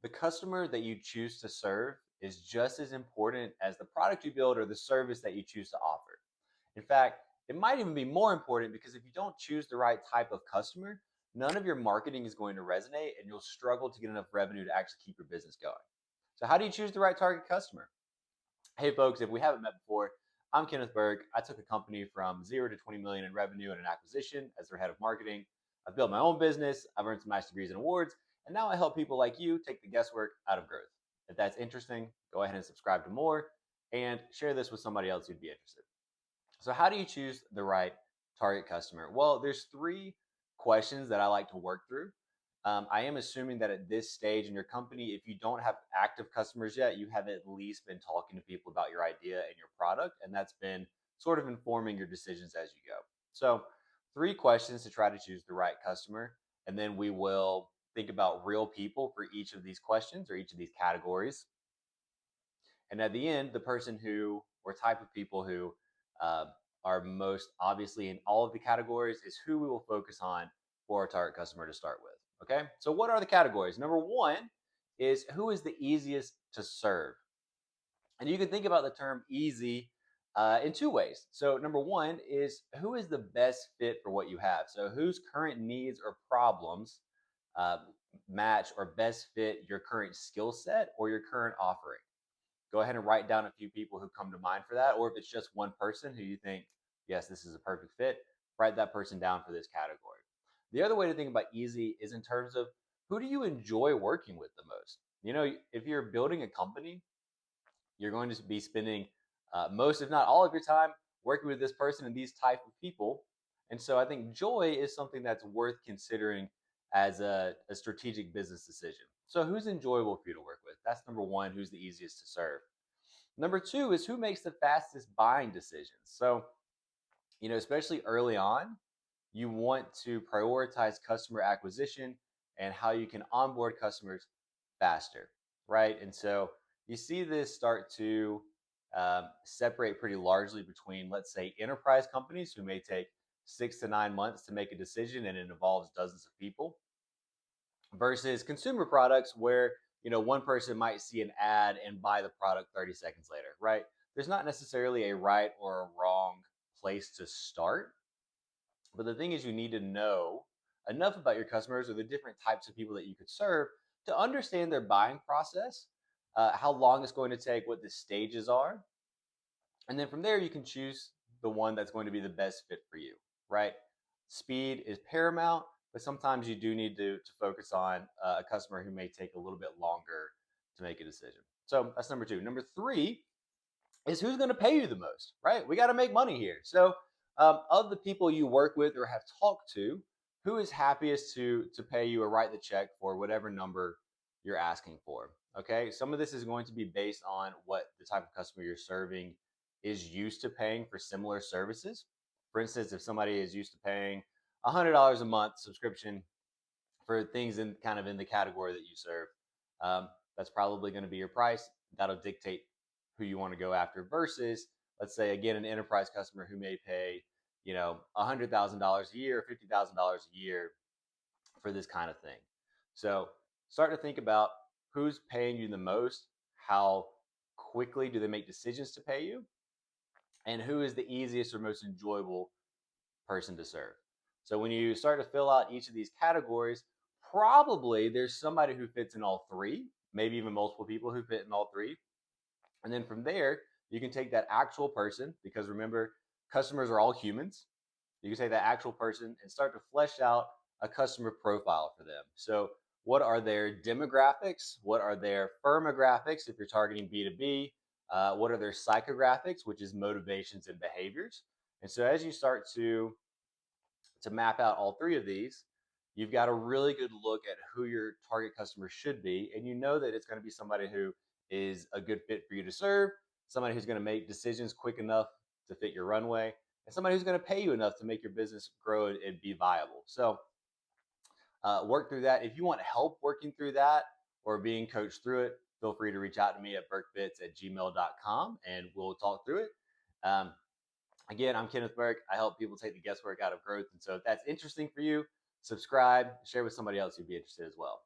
The customer that you choose to serve is just as important as the product you build or the service that you choose to offer. In fact, it might even be more important because if you don't choose the right type of customer, none of your marketing is going to resonate and you'll struggle to get enough revenue to actually keep your business going. So, how do you choose the right target customer? Hey, folks, if we haven't met before, I'm Kenneth Berg. I took a company from 0 to 20 million in revenue and an acquisition as their head of marketing. I've built my own business, I've earned some nice degrees and awards, and now I help people like you take the guesswork out of growth. If that's interesting, go ahead and subscribe to more and share this with somebody else who'd be interested. So, how do you choose the right target customer? Well, there's three questions that I like to work through. I am assuming that at this stage in your company, if you don't have active customers yet, you have at least been talking to people about your idea and your product, and that's been sort of informing your decisions as you go. So, three questions to try to choose the right customer, and then we will think about real people for each of these questions or each of these categories. And at the end, the person who or type of people who uh, are most obviously in all of the categories is who we will focus on for our target customer to start with. Okay. So, what are the categories? Number one is who is the easiest to serve. And you can think about the term easy in two ways. So, number one is who is the best fit for what you have? So, whose current needs or problems uh, match or best fit your current skill set or your current offering? Go ahead and write down a few people who come to mind for that. Or if it's just one person who you think, yes, this is a perfect fit, write that person down for this category. The other way to think about easy is in terms of who do you enjoy working with the most? You know, if you're building a company, you're going to be spending most, if not all, of your time working with this person and these type of people. And so I think joy is something that's worth considering as a strategic business decision. So who's enjoyable for you to work with? That's number one. Who's the easiest to serve? Number two is who makes the fastest buying decisions. So, especially early on, you want to prioritize customer acquisition and how you can onboard customers faster, right? And so you see this start to separate pretty largely between, let's say, enterprise companies who may take 6 to 9 months to make a decision and it involves dozens of people versus consumer products where one person might see an ad and buy the product 30 seconds later, right? There's not necessarily a right or a wrong place to start, but the thing is, you need to know enough about your customers or the different types of people that you could serve to understand their buying process, how long it's going to take, what the stages are. And then from there, you can choose the one that's going to be the best fit for you, right? Speed is paramount, but sometimes you do need to focus on a customer who may take a little bit longer to make a decision. So that's number two. Number three is who's going to pay you the most, right? We got to make money here. So, of the people you work with or have talked to, who is happiest to pay you or write the check for whatever number you're asking for? Okay, some of this is going to be based on what the type of customer you're serving is used to paying for similar services. For instance, if somebody is used to paying $100 a month subscription for things in kind of in the category that you serve, that's probably going to be your price. That'll dictate who you want to go after versus, let's say, again, an enterprise customer who may pay, $100,000 a year, $50,000 a year for this kind of thing. So start to think about who's paying you the most, how quickly do they make decisions to pay you, and who is the easiest or most enjoyable person to serve. So when you start to fill out each of these categories, probably there's somebody who fits in all three, maybe even multiple people who fit in all three. And then from there, you can take that actual person, because remember, customers are all humans. You can take that actual person and start to flesh out a customer profile for them. So, what are their demographics? What are their firmographics if you're targeting B2B? What are their psychographics, which is motivations and behaviors? And so, as you start to map out all three of these, you've got a really good look at who your target customer should be. And you know that it's going to be somebody who is a good fit for you to serve, somebody who's going to make decisions quick enough to fit your runway, and somebody who's going to pay you enough to make your business grow and be viable. So, work through that. If you want help working through that or being coached through it, feel free to reach out to me at burkfits@gmail.com and we'll talk through it. Um, Again, I'm Kenneth Burke. I help people take the guesswork out of growth. And so if that's interesting for you, subscribe, share with somebody else who'd be interested as well.